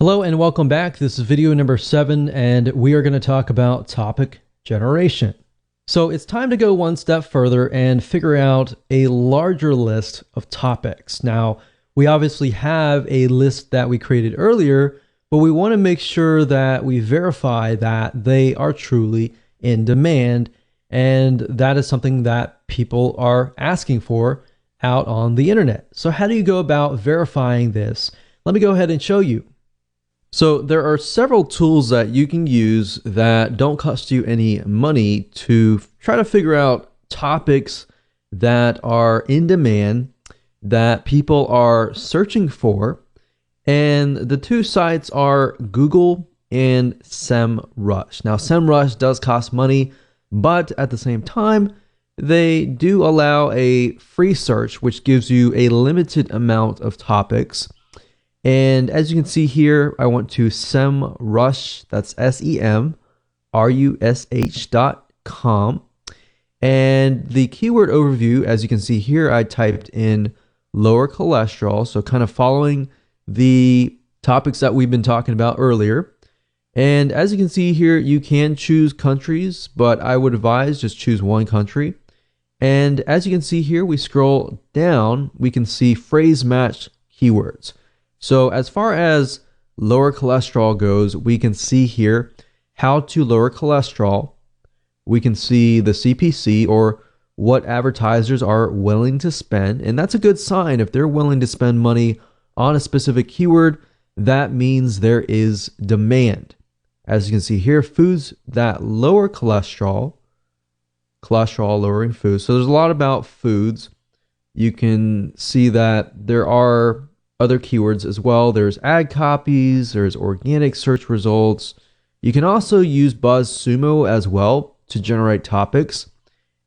Hello and welcome back. This is video number 7, and we are going to talk about topic generation. So it's time to go one step further and figure out a larger list of topics. Now, we obviously have a list that we created earlier, but we want to make sure that we verify that they are truly in demand, and that is something that people are asking for out on the internet. So how do you go about verifying this? Let me go ahead and show you. So there are several tools that you can use that don't cost you any money to try to figure out topics that are in demand, that people are searching for. And the two sites are Google and SEMrush. Now, SEMrush does cost money, but at the same time, they do allow a free search, which gives you a limited amount of topics. And as you can see here, I went to SEMrush, that's SEMrush.com. And the keyword overview, as you can see here, I typed in lower cholesterol. So kind of following the topics that we've been talking about earlier. And as you can see here, you can choose countries, but I would advise just choose one country. And as you can see here, we scroll down, we can see phrase match keywords. So as far as lower cholesterol goes, we can see here how to lower cholesterol. We can see the CPC, or what advertisers are willing to spend. And that's a good sign. If they're willing to spend money on a specific keyword, that means there is demand. As you can see here, foods that lower cholesterol lowering foods. So there's a lot about foods. You can see that there are other keywords as well. There's ad copies, there's organic search results. You can also use BuzzSumo as well to generate topics.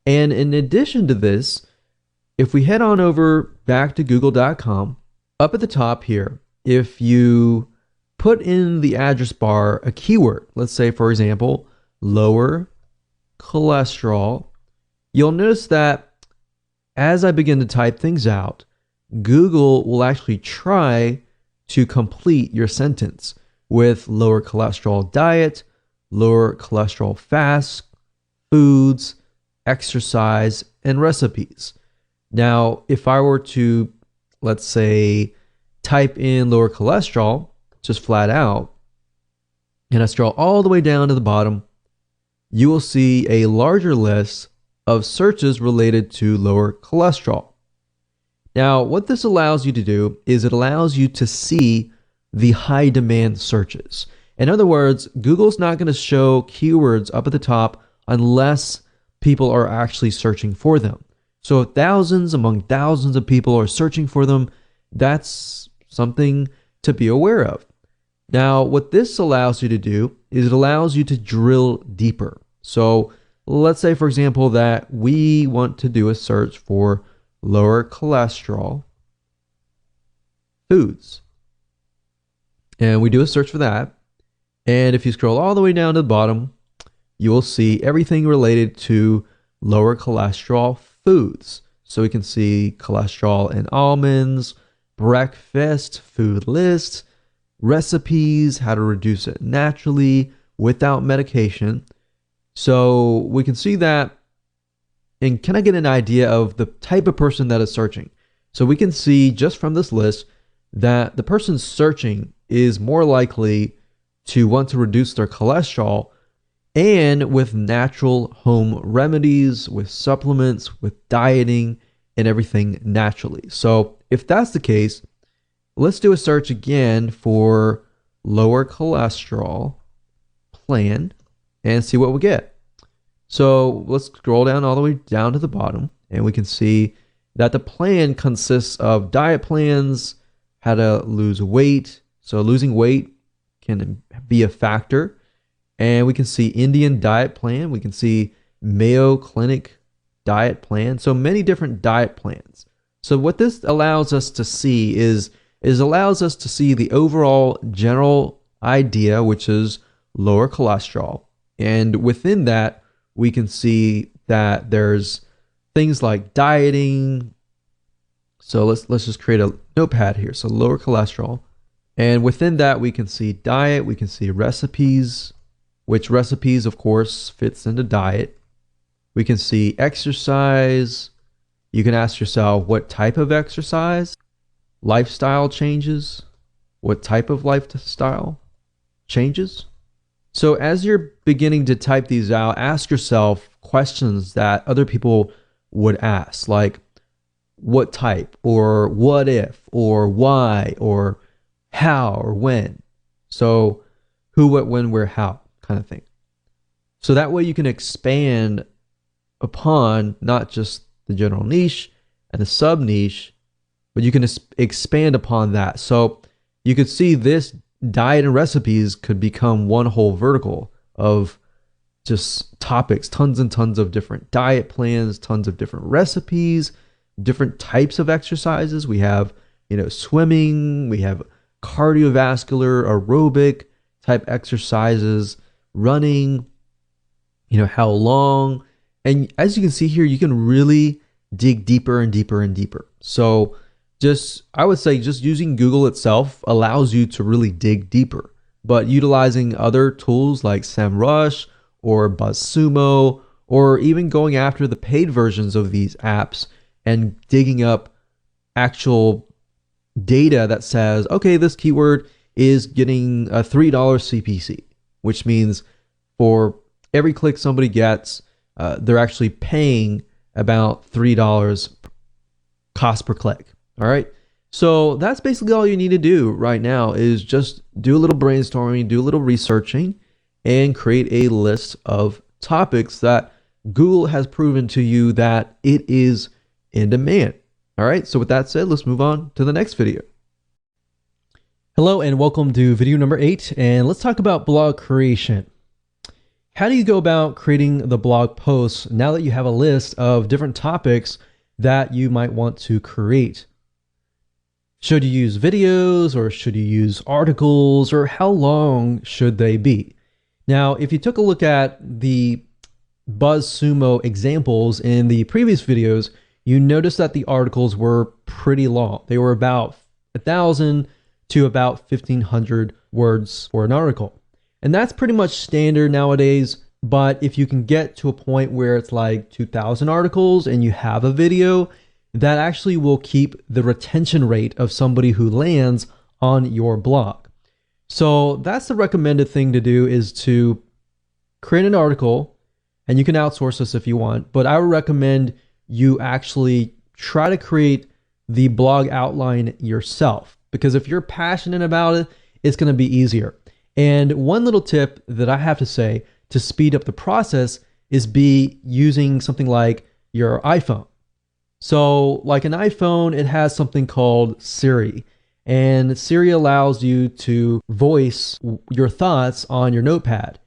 And in addition to this, if we head on over back to google.com, up at the top here, if you put in the address bar a keyword, let's say for example, lower cholesterol, you'll notice that as I begin to type things out, Google will actually try to complete your sentence with lower cholesterol diet, lower cholesterol fast, foods, exercise, and recipes. Now, if I were to, let's say, type in lower cholesterol, just flat out, and I scroll all the way down to the bottom, you will see a larger list of searches related to lower cholesterol. Now, what this allows you to do is it allows you to see the high demand searches. In other words, Google's not going to show keywords up at the top unless people are actually searching for them. So if thousands among thousands of people are searching for them, that's something to be aware of. Now, what this allows you to do is it allows you to drill deeper. So let's say, for example, that we want to do a search for lower cholesterol foods. And we do a search for that. And if you scroll all the way down to the bottom, you will see everything related to lower cholesterol foods. So we can see cholesterol in almonds, breakfast, food lists, recipes, how to reduce it naturally without medication. So we can see that. And can I get an idea of the type of person that is searching? So we can see just from this list that the person searching is more likely to want to reduce their cholesterol, and with natural home remedies, with supplements, with dieting, and everything naturally. So if that's the case, let's do a search again for lower cholesterol plan and see what we get. So let's scroll down all the way down to the bottom, and we can see that the plan consists of diet plans, how to lose weight. So losing weight can be a factor. And we can see Indian diet plan. We can see Mayo Clinic diet plan. So many different diet plans. So what this allows us to see is allows us to see the overall general idea, which is lower cholesterol. And within that, we can see that there's things like dieting. So let's just create a notepad here. So lower cholesterol. And within that, we can see diet, we can see recipes, which recipes, of course, fits into diet. We can see exercise. You can ask yourself what type of exercise, lifestyle changes, what type of lifestyle changes. So as you're beginning to type these out, ask yourself questions that other people would ask, like what type, or what if, or why, or how, or when. So who, what, when, where, how kind of thing. So that way you can expand upon not just the general niche and the sub niche, but you can expand upon that. So you could see this diet and recipes could become one whole vertical of just topics, tons and tons of different diet plans, tons of different recipes, different types of exercises. We have, swimming, we have cardiovascular, aerobic type exercises, running, how long. And as you can see here, you can really dig deeper and deeper and deeper. So I would say just using Google itself allows you to really dig deeper, but utilizing other tools like SEMrush or BuzzSumo, or even going after the paid versions of these apps and digging up actual data that says, okay, this keyword is getting a $3 CPC, which means for every click somebody gets, they're actually paying about $3 cost per click. All right. So that's basically all you need to do right now is just do a little brainstorming, do a little researching, and create a list of topics that Google has proven to you that it is in demand. All right. So with that said, let's move on to the next video. Hello and welcome to video number 8. And let's talk about blog creation. How do you go about creating the blog posts now that you have a list of different topics that you might want to create? Should you use videos, or should you use articles, or how long should they be? Now, if you took a look at the BuzzSumo examples in the previous videos, you notice that the articles were pretty long. They were about 1,000 to about 1,500 words for an article. And that's pretty much standard nowadays. But if you can get to a point where it's like 2,000 articles and you have a video, that actually will keep the retention rate of somebody who lands on your blog. So that's the recommended thing to do, is to create an article, and you can outsource this if you want, but I would recommend you actually try to create the blog outline yourself, because if you're passionate about it, it's going to be easier. And one little tip that I have to say to speed up the process is be using something like your iPhone. So like an iPhone, it has something called Siri, and Siri allows you to voice your thoughts on your notepad,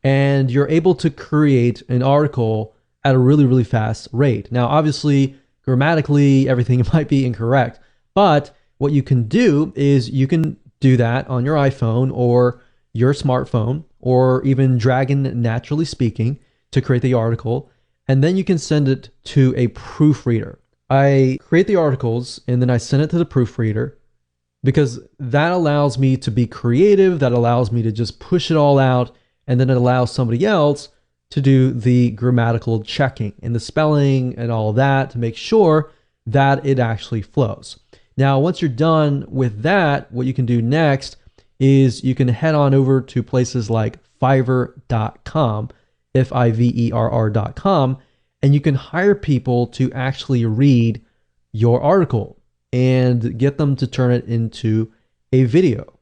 and you're able to create an article at a really, really fast rate. Now, obviously, grammatically, everything might be incorrect, but what you can do is you can do that on your iPhone or your smartphone, or even Dragon Naturally Speaking, to create the article, and then you can send it to a proofreader. I create the articles and then I send it to the proofreader, because that allows me to be creative, that allows me to just push it all out, and then it allows somebody else to do the grammatical checking and the spelling and all of that to make sure that it actually flows. Now, once you're done with that, what you can do next is you can head on over to places like Fiverr.com, Fiverr.com, and you can hire people to actually read your article and get them to turn it into a video.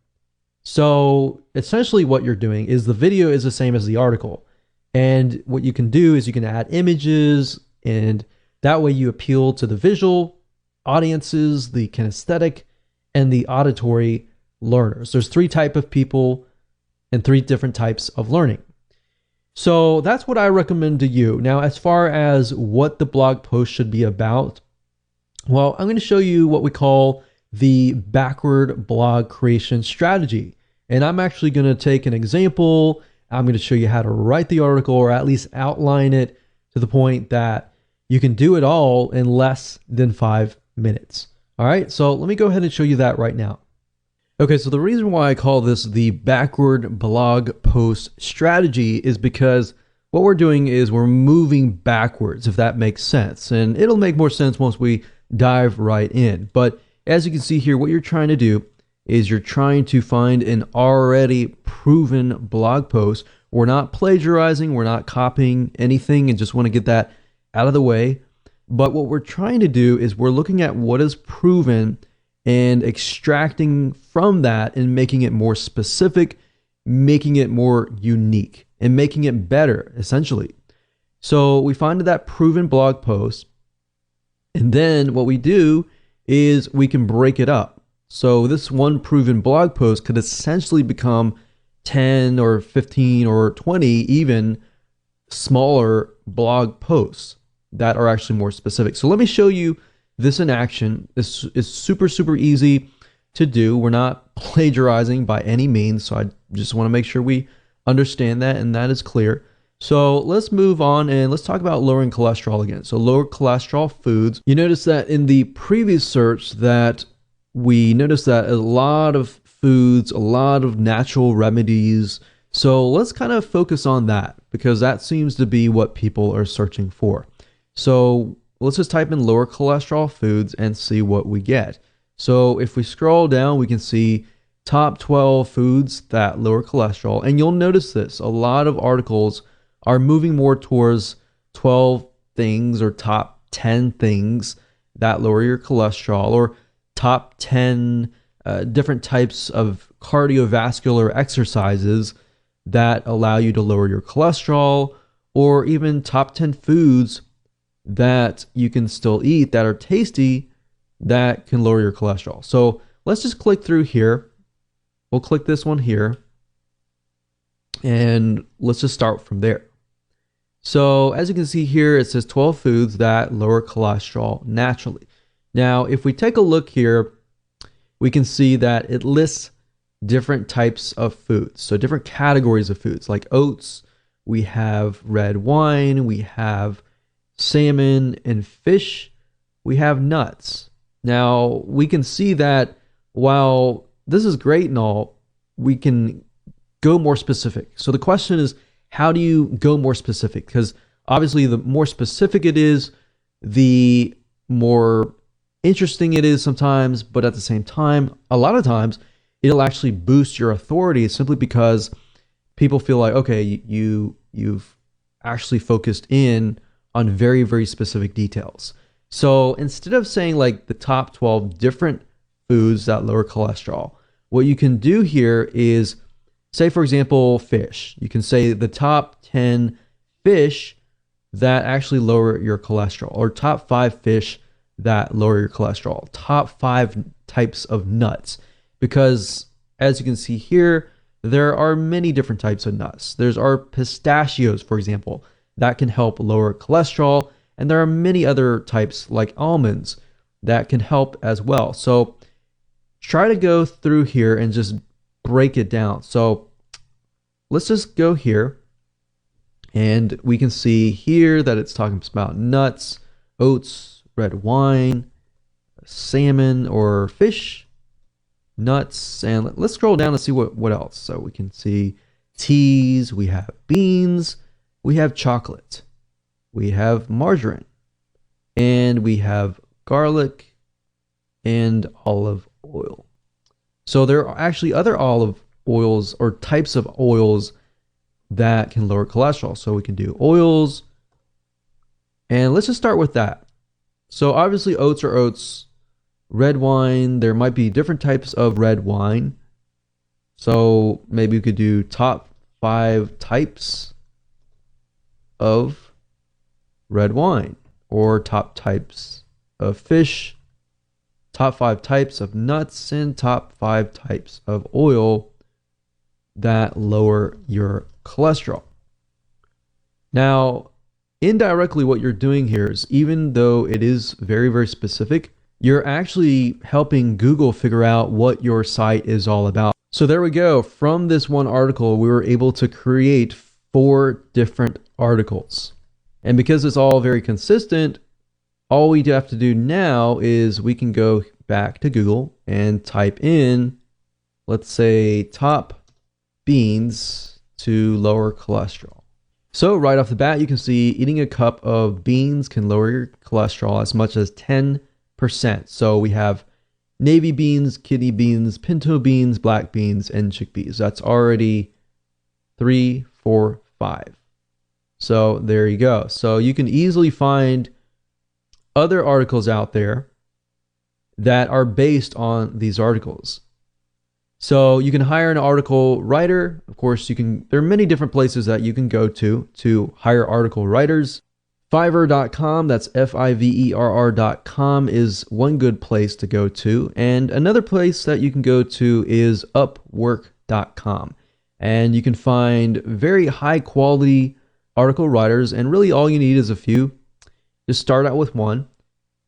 So essentially what you're doing is the video is the same as the article. And what you can do is you can add images, and that way you appeal to the visual audiences, the kinesthetic, and the auditory learners. There's 3 types of people and 3 different types of learning. So that's what I recommend to you. Now, as far as what the blog post should be about, well, I'm going to show you what we call the backward blog creation strategy. And I'm actually going to take an example. I'm going to show you how to write the article, or at least outline it to the point that you can do it all in less than 5 minutes. All right, so let me go ahead and show you that right now. Okay, so the reason why I call this the backward blog post strategy is because what we're doing is we're moving backwards, if that makes sense. And it'll make more sense once we dive right in. But as you can see here, what you're trying to do is you're trying to find an already proven blog post. We're not plagiarizing, we're not copying anything, and just want to get that out of the way. But what we're trying to do is we're looking at what is proven and extracting from that and making it more specific, making it more unique, and making it better, essentially. So we find that proven blog post, and then what we do is we can break it up. So this one proven blog post could essentially become 10 or 15 or 20 even smaller blog posts that are actually more specific. So let me show you this in action. This is super easy to do. We're not plagiarizing by any means, so I just want to make sure we understand that and that is clear. So let's move on and let's talk about lowering cholesterol again. So lower cholesterol foods. You notice that in the previous search that we noticed that a lot of foods, a lot of natural remedies. So let's kind of focus on that because that seems to be what people are searching for. So let's just type in lower cholesterol foods and see what we get. So if we scroll down, we can see top 12 foods that lower cholesterol. And you'll notice this, a lot of articles are moving more towards 12 things or top 10 things that lower your cholesterol, or top 10 different types of cardiovascular exercises that allow you to lower your cholesterol, or even top 10 foods that you can still eat that are tasty that can lower your cholesterol. So let's just click through here. We'll click this one here and let's just start from there. So as you can see here, it says 12 foods that lower cholesterol naturally. Now, if we take a look here, we can see that it lists different types of foods. So different categories of foods like oats, we have red wine, we have salmon and fish, we have nuts. Now, we can see that while this is great and all, we can go more specific. So the question is, how do you go more specific? Because obviously the more specific it is, the more interesting it is sometimes, but at the same time, a lot of times, it'll actually boost your authority simply because people feel like, okay, you've actually focused in on very specific details. So instead of saying like the top 12 different foods that lower cholesterol, what you can do here is say, for example, fish. You can say the top 10 fish that actually lower your cholesterol, or top 5 fish that lower your cholesterol, top 5 types of nuts. Because as you can see here, there are many different types of nuts. There's our pistachios, for example, that can help lower cholesterol. And there are many other types like almonds that can help as well. So try to go through here and just break it down. So let's just go here and we can see here that it's talking about nuts, oats, red wine, salmon or fish, nuts, and let's scroll down and see what else. So we can see teas, we have beans, we have chocolate, we have margarine, and we have garlic and olive oil. So there are actually other olive oils or types of oils that can lower cholesterol. So we can do oils, and let's just start with that. So obviously oats are oats. Red wine, there might be different types of red wine. So maybe we could do top 5 types of red wine, or top types of fish, top 5 types of nuts, and top 5 types of oil that lower your cholesterol. Now, indirectly, what you're doing here is, even though it is very specific, you're actually helping Google figure out what your site is all about. So there we go. From this one article, we were able to create 4 different articles. And because it's all very consistent, all we have to do now is we can go back to Google and type in let's say top beans to lower cholesterol. So right off the bat, you can see eating a cup of beans can lower your cholesterol as much as 10%. So we have navy beans, kidney beans, pinto beans, black beans, and chickpeas. That's already 3, 4, 5. So there you go. So you can easily find other articles out there that are based on these articles. So you can hire an article writer. Of course, there are many different places that you can go to hire article writers. Fiverr.com, that's Fiverr.com, is one good place to go to. And another place that you can go to is Upwork.com. And you can find very high quality article writers. And really all you need is a few. Just start out with one.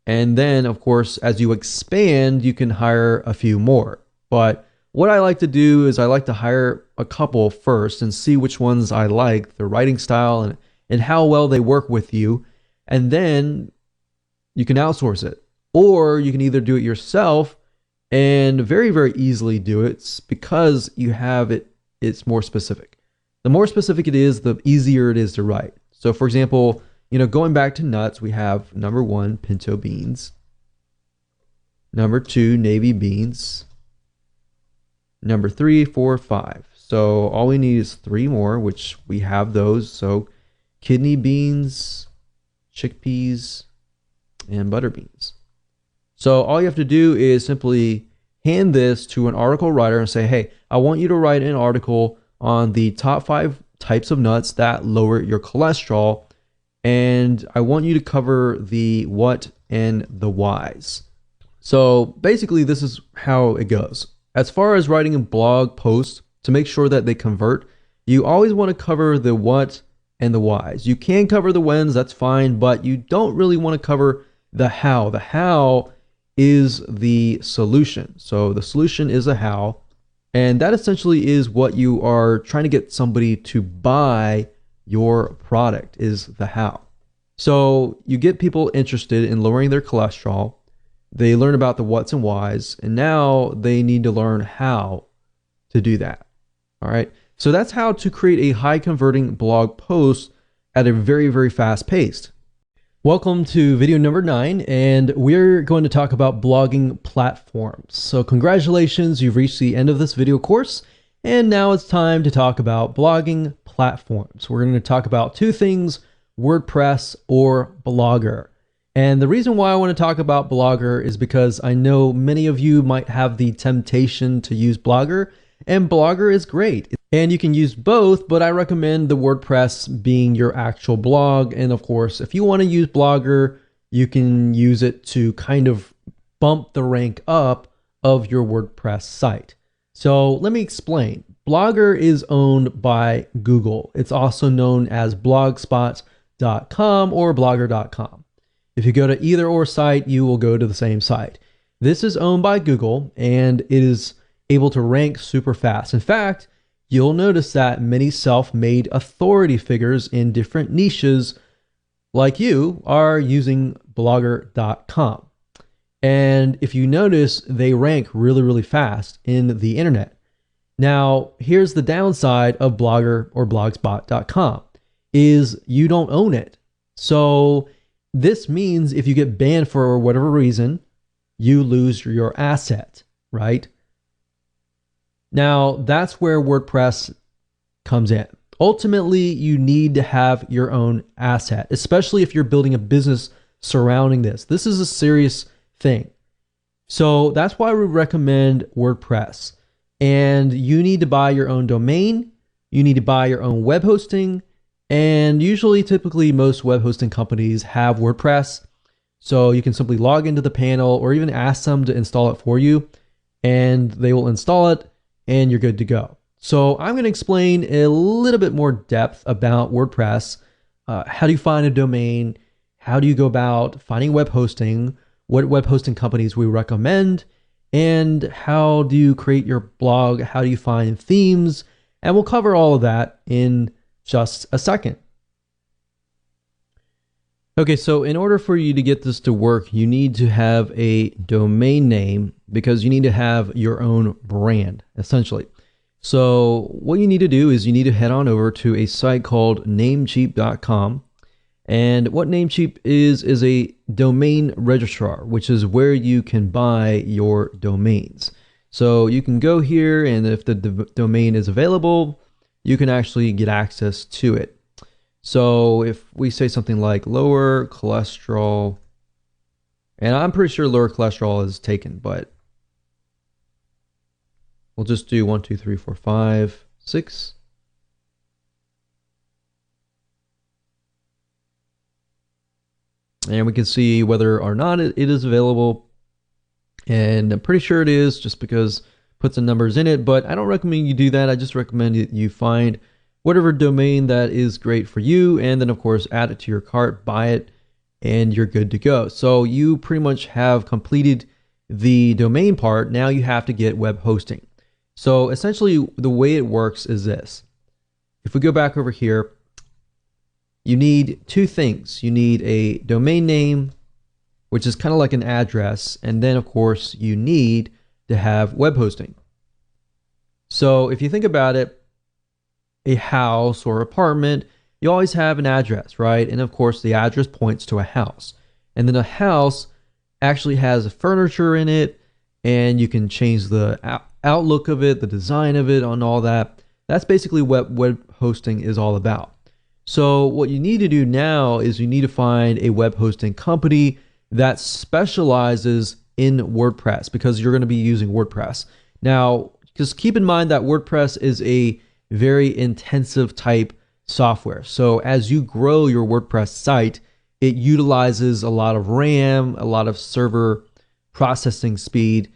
And then, of course, as you expand, you can hire a few more. But what I like to do is I like to hire a couple first and see which ones I like, their writing style and how well they work with you. And then you can outsource it. Or you can either do it yourself and very, very easily do it because you have it's more specific. The more specific it is, the easier it is to write. So for example, going back to nuts, we have number 1, pinto beans. Number 2, navy beans. Number 3, 4, 5. So all we need is 3 more, which we have those. So kidney beans, chickpeas, and butter beans. So all you have to do is simply hand this to an article writer and say, hey, I want you to write an article on the top 5 types of nuts that lower your cholesterol. And I want you to cover the what and the whys. So basically, this is how it goes. As far as writing a blog post, to make sure that they convert, you always want to cover the what and the whys. You can cover the whens, that's fine, but you don't really want to cover the how. The how is the solution. So the solution is a how, and that essentially is what you are trying to get somebody to buy your product, is the how. So you get people interested in lowering their cholesterol. They learn about the what's and whys, and now they need to learn how to do that. All right. So that's how to create a high converting blog post at a very, very fast pace. Welcome to video number 9, and we're going to talk about blogging platforms. So congratulations, you've reached the end of this video course, and now it's time to talk about blogging platforms. We're going to talk about 2 things, WordPress or Blogger. And the reason why I want to talk about Blogger is because I know many of you might have the temptation to use Blogger, and Blogger is great. And you can use both, but I recommend the WordPress being your actual blog. And of course, if you want to use Blogger, you can use it to kind of bump the rank up of your WordPress site. So let me explain. Blogger is owned by Google. It's also known as blogspot.com or blogger.com. If you go to either or site, you will go to the same site. This is owned by Google and it is able to rank super fast. In fact, you'll notice that many self-made authority figures in different niches like you are using blogger.com. And if you notice, they rank really, really fast in the internet. Now, here's the downside of Blogger or blogspot.com is you don't own it. So this means if you get banned for whatever reason, you lose your asset, right? Now, that's where WordPress comes in. Ultimately, you need to have your own asset, especially if you're building a business surrounding this. This is a serious thing. So that's why we recommend WordPress. And you need to buy your own domain. You need to buy your own web hosting. And usually, typically, most web hosting companies have WordPress. So you can simply log into the panel or even ask them to install it for you, and they will install it, and you're good to go. So I'm going to explain a little bit more depth about WordPress. How do you find a domain? How do you go about finding web hosting? What web hosting companies we recommend? And how do you create your blog? How do you find themes? And we'll cover all of that in just a second. Okay, so in order for you to get this to work, you need to have a domain name because you need to have your own brand, essentially. So what you need to do is you need to head on over to a site called namecheap.com. And what Namecheap is a domain registrar, which is where you can buy your domains. So you can go here, and if the domain is available, you can actually get access to it. So if we say something like lower cholesterol, and I'm pretty sure lower cholesterol is taken, but we'll just do 1, 2, 3, 4, 5, 6. And we can see whether or not it is available. And I'm pretty sure it is just because it puts the numbers in it, but I don't recommend you do that. I just recommend that you find whatever domain that is great for you, and then of course add it to your cart, buy it, and you're good to go. So you pretty much have completed the domain part. Now you have to get web hosting. So essentially the way it works is this. If we go back over here, you need two things. You need a domain name, which is kind of like an address, and then of course you need to have web hosting. So if you think about it, a house or apartment, you always have an address, right? And of course the address points to a house. And then a house actually has furniture in it, and you can change the outlook of it, the design of it, on all that. That's basically what web hosting is all about. So what you need to do now is you need to find a web hosting company that specializes in WordPress, because you're going to be using WordPress. Now, just keep in mind that WordPress is a very intensive type software. So as you grow your WordPress site, it utilizes a lot of RAM, a lot of server processing speed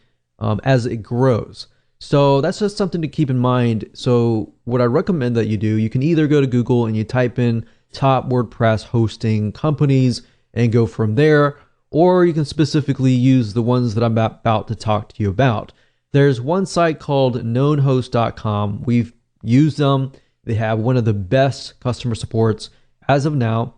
as it grows. So that's just something to keep in mind. So what I recommend that you do, you can either go to Google and you type in top WordPress hosting companies and go from there, or you can specifically use the ones that I'm about to talk to you about. There's one site called knownhost.com. We've used them. They have one of the best customer supports as of now,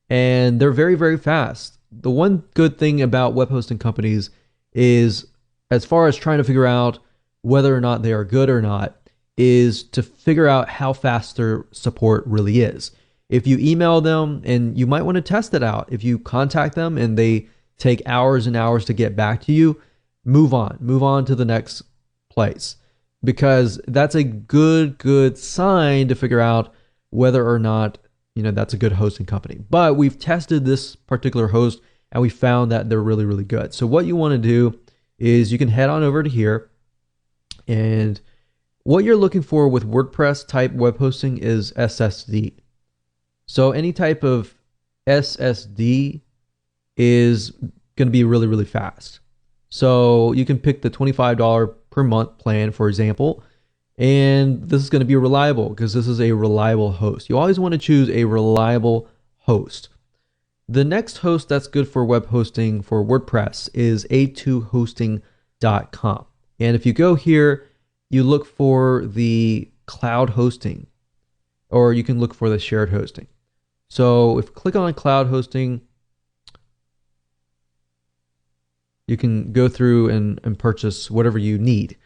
and they're very, very fast. The one good thing about web hosting companies is, as far as trying to figure out whether or not they are good or not, is to figure out how fast their support really is. If you email them, and you might want to test it out, if you contact them and they take hours and hours to get back to you, move on to the next place, because that's a good sign to figure out whether or not, that's a good hosting company. But we've tested this particular host and we found that they're really, really good. So what you want to do is you can head on over to here, and what you're looking for with WordPress type web hosting is SSD. So any type of SSD is going to be really, really fast. So you can pick the $25 per month plan, for example, and this is going to be reliable because this is a reliable host. You always want to choose a reliable host. The next host that's good for web hosting for WordPress is a2hosting.com. And if you go here, you look for the cloud hosting, or you can look for the shared hosting. So if you click on cloud hosting, you can go through and purchase whatever you need.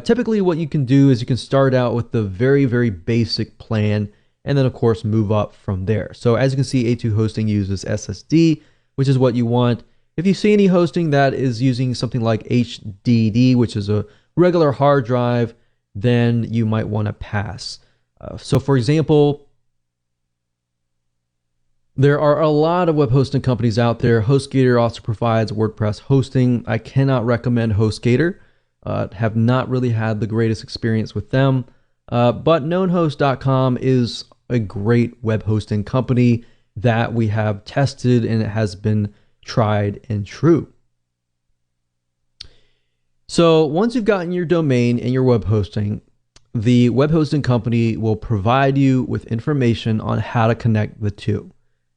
Typically what you can do is you can start out with the very, very basic plan, and then of course move up from there. So as you can see, A2 hosting uses SSD, which is what you want. If you see any hosting that is using something like HDD, which is a regular hard drive, then you might want to pass. So for example, there are a lot of web hosting companies out there. HostGator also provides WordPress hosting. I cannot recommend HostGator. Have not really had the greatest experience with them. But knownhost.com is a great web hosting company that we have tested, and it has been tried and true. So once you've gotten your domain and your web hosting, the web hosting company will provide you with information on how to connect the two.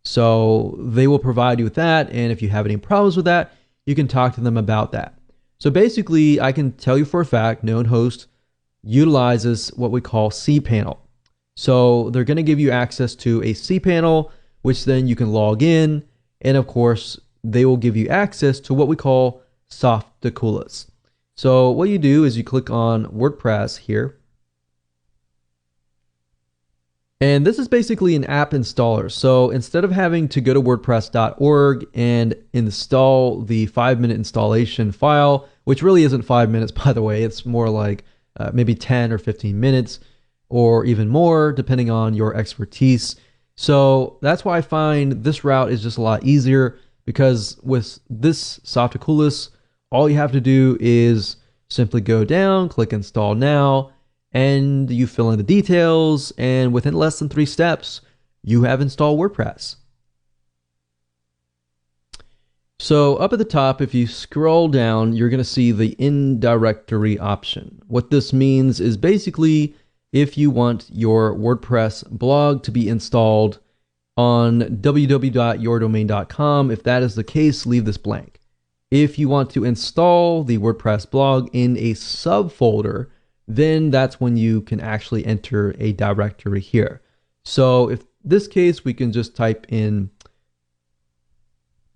So they will provide you with that, and if you have any problems with that, you can talk to them about that. So basically, I can tell you for a fact, KnownHost utilizes what we call cPanel. So they're going to give you access to a cPanel, which then you can log in And of course, they will give you access to what we call Softaculous. So what you do is you click on WordPress here. And this is basically an app installer. So instead of having to go to WordPress.org and install the 5-minute installation file, which really isn't 5 minutes, by the way, it's more like maybe 10 or 15 minutes or even more, depending on your expertise. So that's why I find this route is just a lot easier, because with this Softaculous, all you have to do is simply go down, click install now, and you fill in the details, and within less than 3 steps, you have installed WordPress. So up at the top, if you scroll down, you're going to see the in-directory option. What this means is basically if you want your WordPress blog to be installed on www.yourdomain.com, if that is the case, leave this blank. If you want to install the WordPress blog in a subfolder, then that's when you can actually enter a directory here. So if this case, we can just type in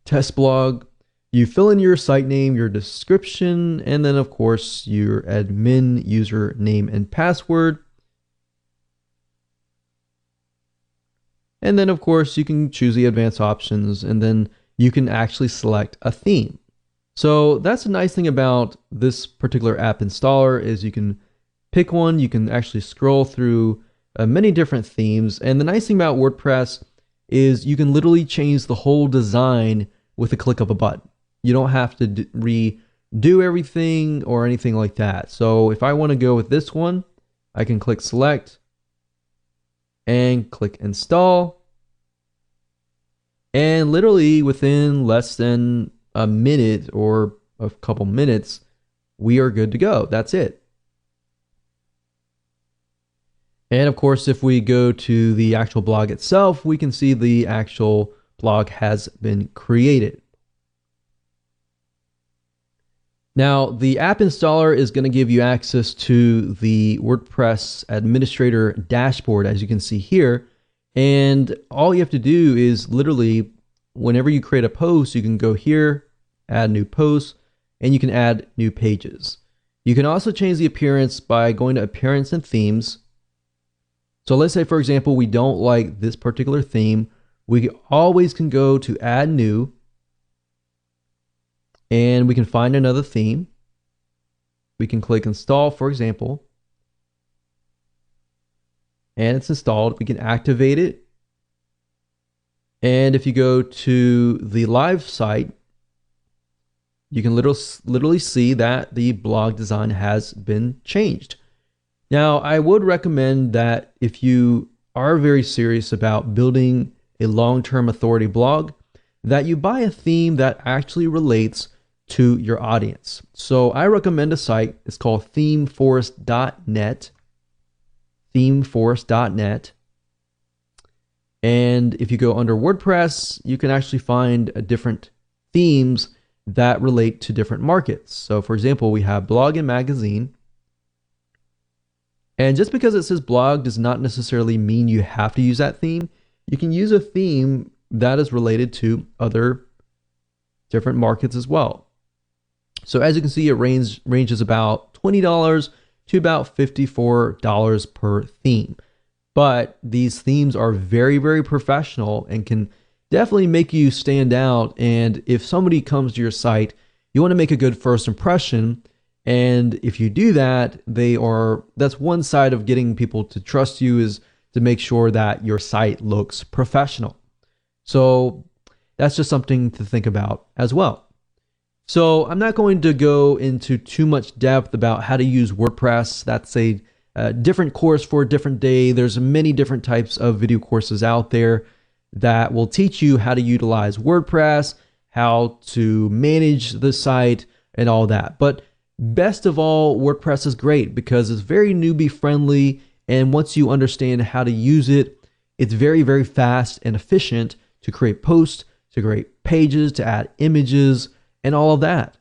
test blog, you fill in your site name, your description, and then of course your admin username and password. And then of course you can choose the advanced options, and then you can actually select a theme. So that's a nice thing about this particular app installer is you can pick one, you can actually scroll through many different themes. And the nice thing about WordPress is you can literally change the whole design with a click of a button. You don't have to redo everything or anything like that. So if I want to go with this one, I can click select and click install. And literally within less than a minute or a couple minutes, we are good to go. That's it. And of course, if we go to the actual blog itself, we can see the actual blog has been created. Now, the app installer is going to give you access to the WordPress administrator dashboard, as you can see here. And all you have to do is literally, whenever you create a post, you can go here, add new posts, and you can add new pages. You can also change the appearance by going to appearance and themes. So let's say, for example, we don't like this particular theme. We always can go to add new, and we can find another theme. We can click install, for example, and it's installed. We can activate it. And if you go to the live site, you can literally see that the blog design has been changed. Now, I would recommend that if you are very serious about building a long-term authority blog, that you buy a theme that actually relates to your audience. So I recommend a site. It's called themeforest.net. Themeforest.net. And if you go under WordPress, you can actually find different themes that relate to different markets. So for example, we have blog and magazine. And just because it says blog does not necessarily mean you have to use that theme. You can use a theme that is related to other different markets as well. So as you can see, it ranges about $20 to about $54 per theme. But these themes are very, very professional and can definitely make you stand out. And if somebody comes to your site, you want to make a good first impression. And if you do that, that's one side of getting people to trust you, is to make sure that your site looks professional. So that's just something to think about as well. So I'm not going to go into too much depth about how to use WordPress. That's a different course for a different day. There's many different types of video courses out there that will teach you how to utilize WordPress, how to manage the site, and all that. But best of all, WordPress is great because it's very newbie friendly. And once you understand how to use it, it's very, very fast and efficient to create posts, to create pages, to add images, and all of that.